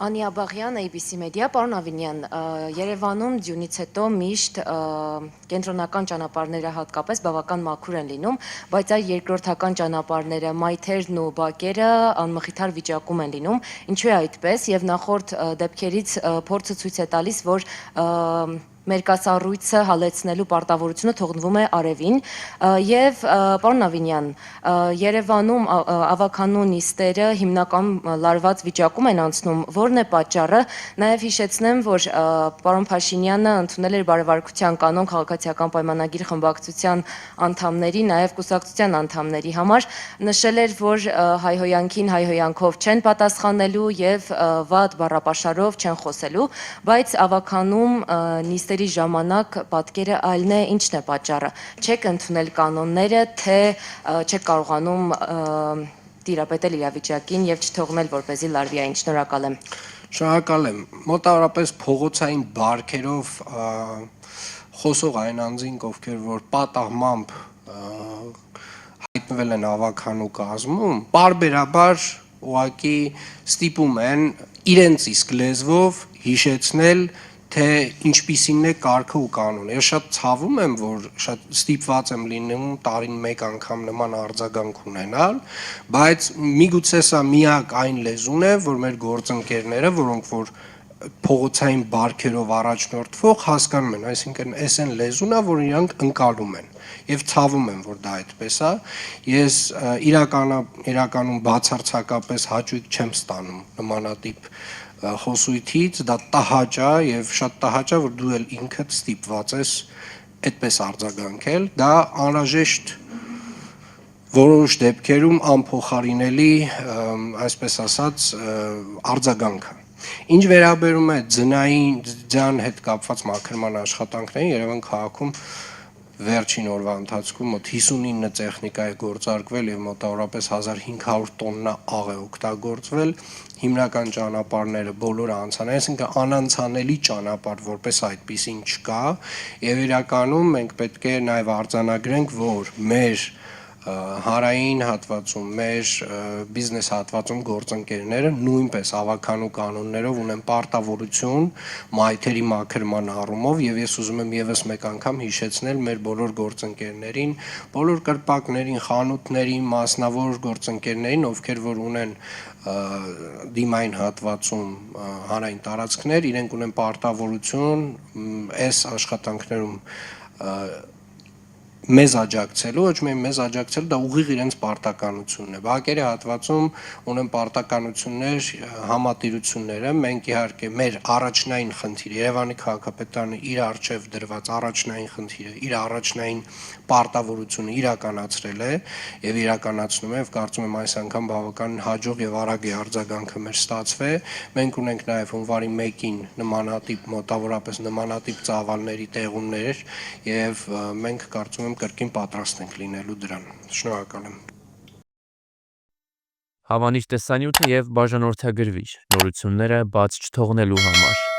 Անիա Բաղյան, ABC Media, պարոն Ավինյան, Երևանում ձյունից հետո միշտ կենտրոնական ճանապարհները հատկապես բավական մաքուր են լինում, բայց այ երկրորդական ճանապարհները, մայթերն ու բակերը անմխիթար վիճակում են լինում։ Ինչու է այդպես եւ նախորդ դեպքերից փորձը ցույց է տալիս, որ մերկասառույցը հալեցնելու պարտավորությունը թողնվում է արևին եւ պարոն Ավինյան, Երևանում ավականու նիստերը հիմնական լարված վիճակում են անցնում, որն է պատճառը, նաեւ հիշեցնեմ, որ պարոն Փաշինյանը ընդունել էր բարեվարկության կանոն քաղաքացիական պայմանագիր խմբակցության անդամների, նաեւ կուսակցության անդամների համար, նշել էր, որ հայհոյանքին հայհոյանքով չեն պատասխանելու եւ վատ բառապաշարով չեն խոսելու, բայց ավականում նիստերի ժամանակ պատկերը այլն է, ինչն է պատճառը։ Չեք ընդունել կանոնները, թե չեք կարողանում տիրապետել իրավիճակին եւ չթողնել, որպեսզի լարվի այն։ Շնորհակալ եմ։ Շնորհակալ եմ։ Մոտավորապես փողոցային բարքերով խոսող այն անձինք, ովքեր որ պատահմամբ հայտնվել են ավականու կազմում, պարբերաբար ուղղակի ստիպում են իրենց իսկ լեզվով հիշեցնել, թե ինչպիսին է կարգը ու կանոնը։ Ես շատ ցավում եմ, որ շատ ստիպված եմ լինում տարին մեկ անգամ նման արձագանք ունենալ, բայց միգուցե սա միակ այն լեզուն է, որ մեր գործընկերները, որոնք որ փողոցային բարքերով առաջնորդվող հասկանում են, այսինքն այս այն լեզուն է, որ իրանք ընկալում են եւ ցավում եմ, որ դա այդպես է։ Ես իրականում բացարձակապես հաճույք չեմ ստանում նմանատիպ խոսույթից, դա տհաճ է եւ շատ տհաճ է, որ դու էլ ինքդ ստիպված ես այդպես արձագանքել, դա անհրաժեշտ որոշ դեպքերում անփոխարինելի, այսպես ասած, արձագանք է։ Ինչ վերաբերում է ձյան հետ կապված մաքրման աշխատանքներին, Երևան քաղաքում վերջին օրվա ընթացքում մոտ 59 տեխնիկա է գործարկվել եւ մոտավորապես 1500 տոննա աղ է օգտագործվել, հիմնական ճանապարհները բոլորը անցան, այսինքն անանցանելի ճանապարհ որպես այդպեսին չկա եւ իրականում մենք պետք է նաեւ արձանագրենք, որ մեր հարային հատվածում, մեր բիզնես հատվածում գործընկերները նույնպես ավականու կանոններով ունեն պարտավորություն մայթերի մաքրման առումով եւ ես ուզում եմ եւս մեկ անգամ հիշեցնել մեր բոլոր գործընկերներին, բոլոր կրպակներին, խանութներին, մասնավոր գործընկերներին, ովքեր որ ունեն դիմային հատվածում հանրային տարածքներ, իրենք ունեն պարտավորություն այս աշխատանքներում մեզ աջակցելու, ոչ միայն մեզ աջակցելու, դա ուղիղ իրենց պարտականությունն է։ Բակերի հատվածում ունեն պարտականություններ, համատիրությունները, մենք իհարկե մեր առաջնային խնդիրը, Երևանի քաղաքապետարանը իր արժև դրված առաջնային խնդիրը, իր առաջնային պարտավորությունը իրականացրել է եւ իրականացնում է եւ կարծում եմ այս անգամ բավական հաջող եւ արագ է արձագանքը մեր ստացվել։ Մենք ունենք նաեւ հունվարի 1-ին նմանատիպ մոտավորապես նմանատիպ ծավալների տեղումներ եւ մենք կարծում եմ կրկին պատրաստ ենք լինելու դրան։ Շնորհակալ եմ։ Հավանիչ տեսանյութը եւ բաժանորդագրվիչ նորությունները բաց չթողնելու համար